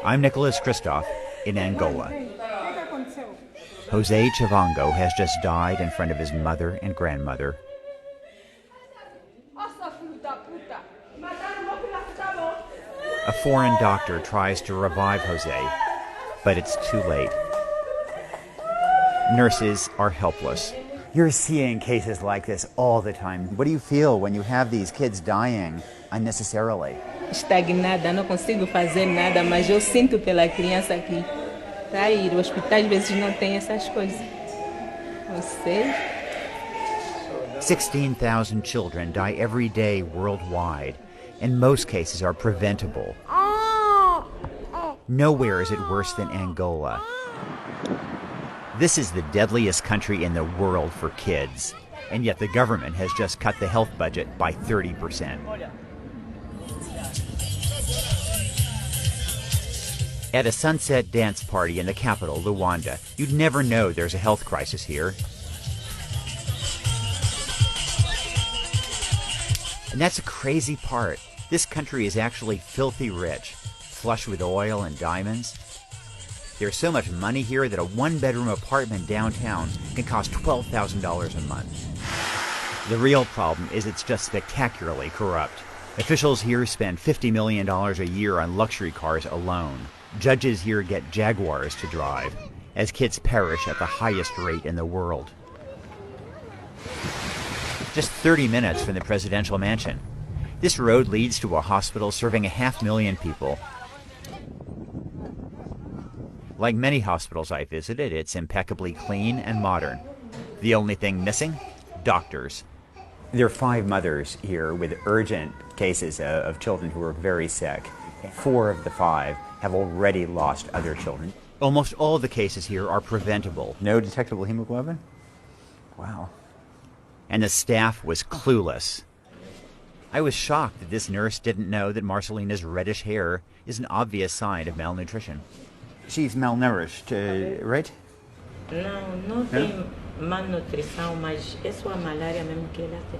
I'm Nicholas Christoph in Angola. Jose Chivango has just died in front of his mother and grandmother. A foreign doctor tries to revive Jose, but it's too late. Nurses are helpless. You're seeing cases like this all the time. What do you feel when you have these kids dying unnecessarily? Estagnada, não consigo fazer nada, mas eu sinto pela criança que está aí. O hospital às vezes não tem essas coisas. Não sei. 16,000 children die every day worldwide, and most cases are preventable. Nowhere is it worse than Angola. This is the deadliest country in the world for kids, and yet the government has just cut the health budget by 30%. At a sunset dance party in the capital, Luanda, you'd never know there's a health crisis here. And that's a crazy part. This country is actually filthy rich, flush with oil and diamonds. There's so much money here that a one-bedroom apartment downtown can cost $12,000 a month. The real problem is it's just spectacularly corrupt. Officials here spend $50 million a year on luxury cars alone. Judges here get Jaguars to drive, as kids perish at the highest rate in the world. Just 30 minutes from the presidential mansion. This road leads to a hospital serving 500,000 people. Like many hospitals I visited, it's impeccably clean and modern. The only thing missing? Doctors. There are 5 mothers here with urgent cases of children who are very sick. 4 of the 5 have already lost other children. Almost all the cases here are preventable. No detectable hemoglobin? Wow. And the staff was clueless. I was shocked that this nurse didn't know that Marcelina's reddish hair is an obvious sign of malnutrition. She's malnourished, right? Não tem malnutrição, mas é só a malária mesmo que ela tem.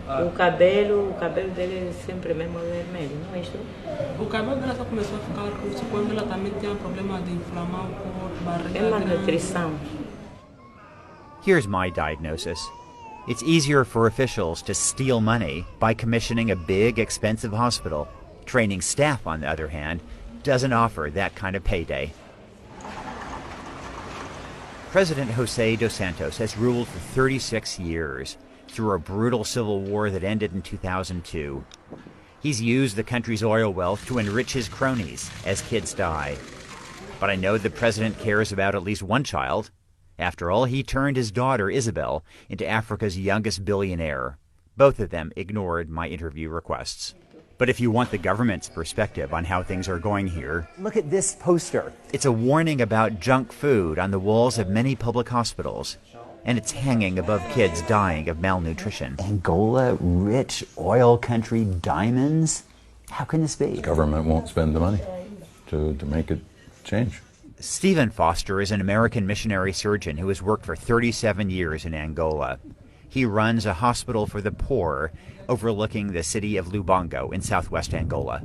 O cabelo dele é sempre mesmo vermelho, não é isso? O cabelo dela só começou a ficar roxo quando ela também tinha problema de inflamar o corpo, barriga. É malnutrição. Here's my diagnosis. It's easier for officials to steal money by commissioning a big, expensive hospital. Training staff, on the other hand, doesn't offer that kind of payday. President Jose dos Santos has ruled for 36 years through a brutal civil war that ended in 2002. He's used the country's oil wealth to enrich his cronies as kids die. But I know the president cares about at least one child. After all, he turned his daughter, Isabel, into Africa's youngest billionaire. Both of them ignored my interview requests. But if you want the government's perspective on how things are going here, look at this poster. It's a warning about junk food on the walls of many public hospitals, and it's hanging above kids dying of malnutrition. Angola, rich oil country, diamonds? How can this be? The government won't spend the money to make it change. Stephen Foster is an American missionary surgeon who has worked for 37 years in Angola. He runs a hospital for the poor overlooking the city of Lubango in southwest Angola.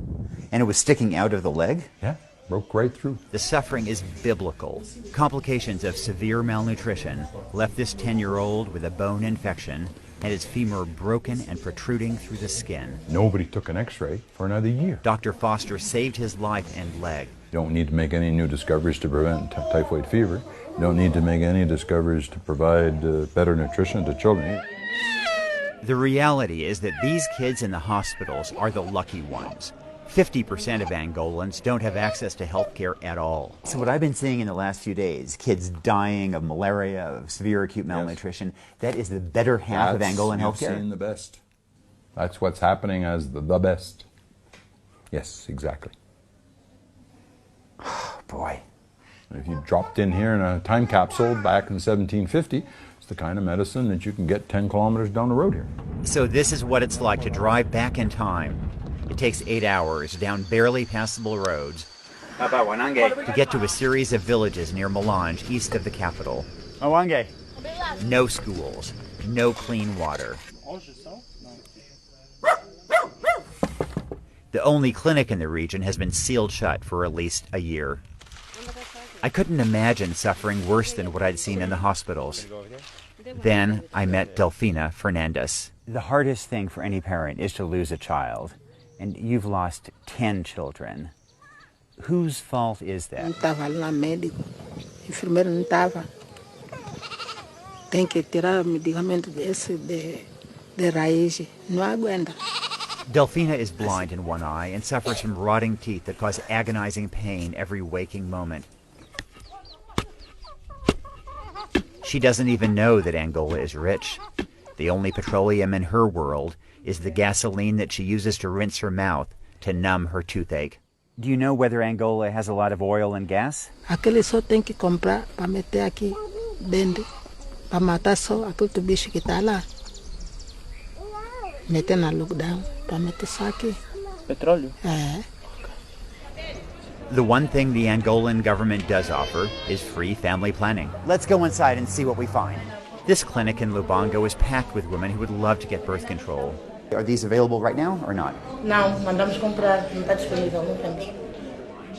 And it was sticking out of the leg? Yeah, broke right through. The suffering is biblical. Complications of severe malnutrition left this 10-year-old with a bone infection and his femur broken and protruding through the skin. Nobody took an x-ray for another year. Dr. Foster saved his life and leg. You don't need to make any new discoveries to prevent typhoid fever. You don't need to make any discoveries to provide better nutrition to children. The reality is that these kids in the hospitals are the lucky ones. 50% of Angolans don't have access to health care at all. So what I've been seeing in the last few days, kids dying of malaria, of severe acute malnutrition, that is the better half of Angolan health care. You've seen the best. That's what's happening as the best. Yes, exactly. Boy. If you dropped in here in a time capsule back in 1750, it's the kind of medicine that you can get 10 kilometers down the road here. So this is what it's like to drive back in time. It takes 8 hours down barely passable roads to get to a series of villages near Melange, east of the capital. No schools, no clean water. The only clinic in the region has been sealed shut for at least a year. I couldn't imagine suffering worse than what I'd seen in the hospitals. Then I met Delfina Fernandez. The hardest thing for any parent is to lose a child, and you've lost 10 children. Whose fault is that? Não estava lá médico, enfermeiro não estava. Tem que tirar medicamento desse de raiz, não aguenta. Delfina is blind in one eye and suffers from rotting teeth that cause agonizing pain every waking moment. She doesn't even know that Angola is rich. The only petroleum in her world is the gasoline that she uses to rinse her mouth to numb her toothache. Do you know whether Angola has a lot of oil and gas? Aquele só tem que comprar para meter aqui dentro, para matar só aquele bicho que está lá. Meter na lockdown, para meter só aqui. Petróleo? É. The one thing the Angolan government does offer is free family planning. Let's go inside and see what we find. This clinic in Lubango is packed with women who would love to get birth control. Are these available right now or not? Não, mandamos comprar, não está disponível, não temos.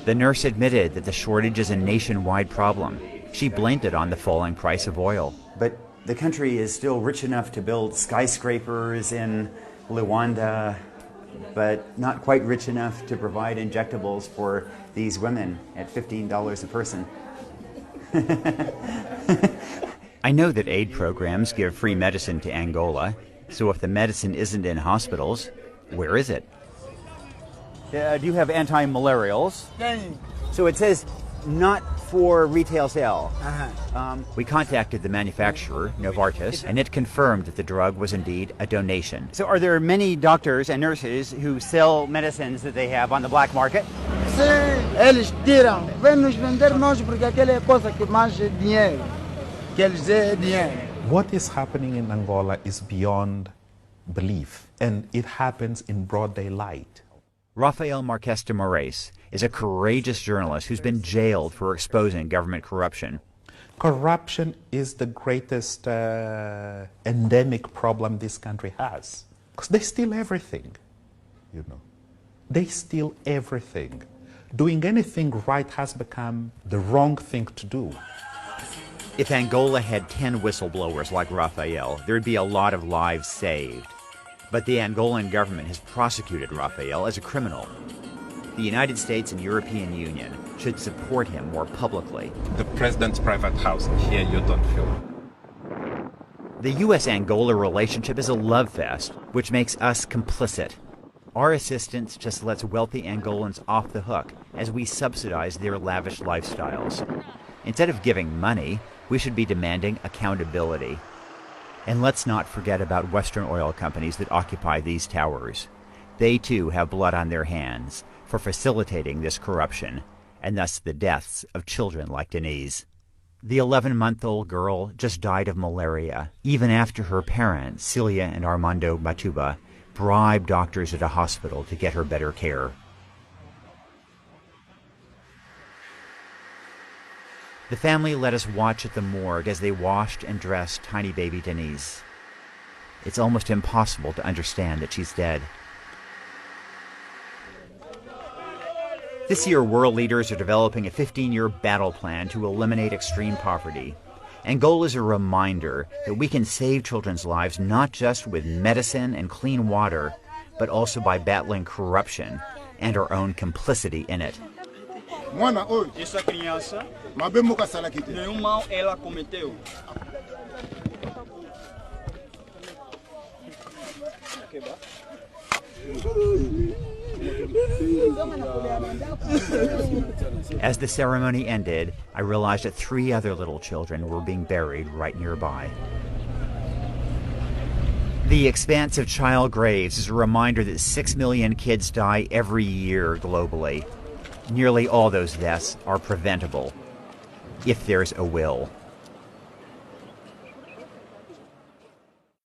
The nurse admitted that the shortage is a nationwide problem. She blamed it on the falling price of oil. But the country is still rich enough to build skyscrapers in Luanda, but not quite rich enough to provide injectables for these women at $15 a person. I know that aid programs give free medicine to Angola, so if the medicine isn't in hospitals, where is it? Do you have anti-malarials? So it says not for retail sale. We contacted the manufacturer, Novartis, and it confirmed that the drug was indeed a donation. So are there many doctors and nurses who sell medicines that they have on the black market? Sim, eles tiram. Vem nos vender nós porque aquela é coisa que mais é dinheiro. Que eles é dinheiro. What is happening in Angola is beyond belief, and it happens in broad daylight. Rafael Marques de Moraes is a courageous journalist who's been jailed for exposing government corruption. Corruption is the greatest endemic problem this country has. Because they steal everything, you know. They steal everything. Doing anything right has become the wrong thing to do. If Angola had 10 whistleblowers like Rafael, there'd be a lot of lives saved. But the Angolan government has prosecuted Rafael as a criminal. The United States and European Union should support him more publicly. The president's private house, here you don't feel. The U.S.-Angola relationship is a love fest, which makes us complicit. Our assistance just lets wealthy Angolans off the hook as we subsidize their lavish lifestyles. Instead of giving money, we should be demanding accountability. And let's not forget about Western oil companies that occupy these towers. They too have blood on their hands for facilitating this corruption, and thus the deaths of children like Denise. The 11-month-old girl just died of malaria, even after her parents, Celia and Armando Matuba, bribed doctors at a hospital to get her better care. The family let us watch at the morgue as they washed and dressed tiny baby Denise. It's almost impossible to understand that she's dead. This year, world leaders are developing a 15-year battle plan to eliminate extreme poverty. Angola is a reminder that we can save children's lives not just with medicine and clean water, but also by battling corruption and our own complicity in it. Essa criança, nenhum mal ela cometeu. As the ceremony ended, I realized that 3 other little children were being buried right nearby. The expanse of child graves is a reminder that 6 million kids die every year globally. Nearly all those deaths are preventable, if there's a will.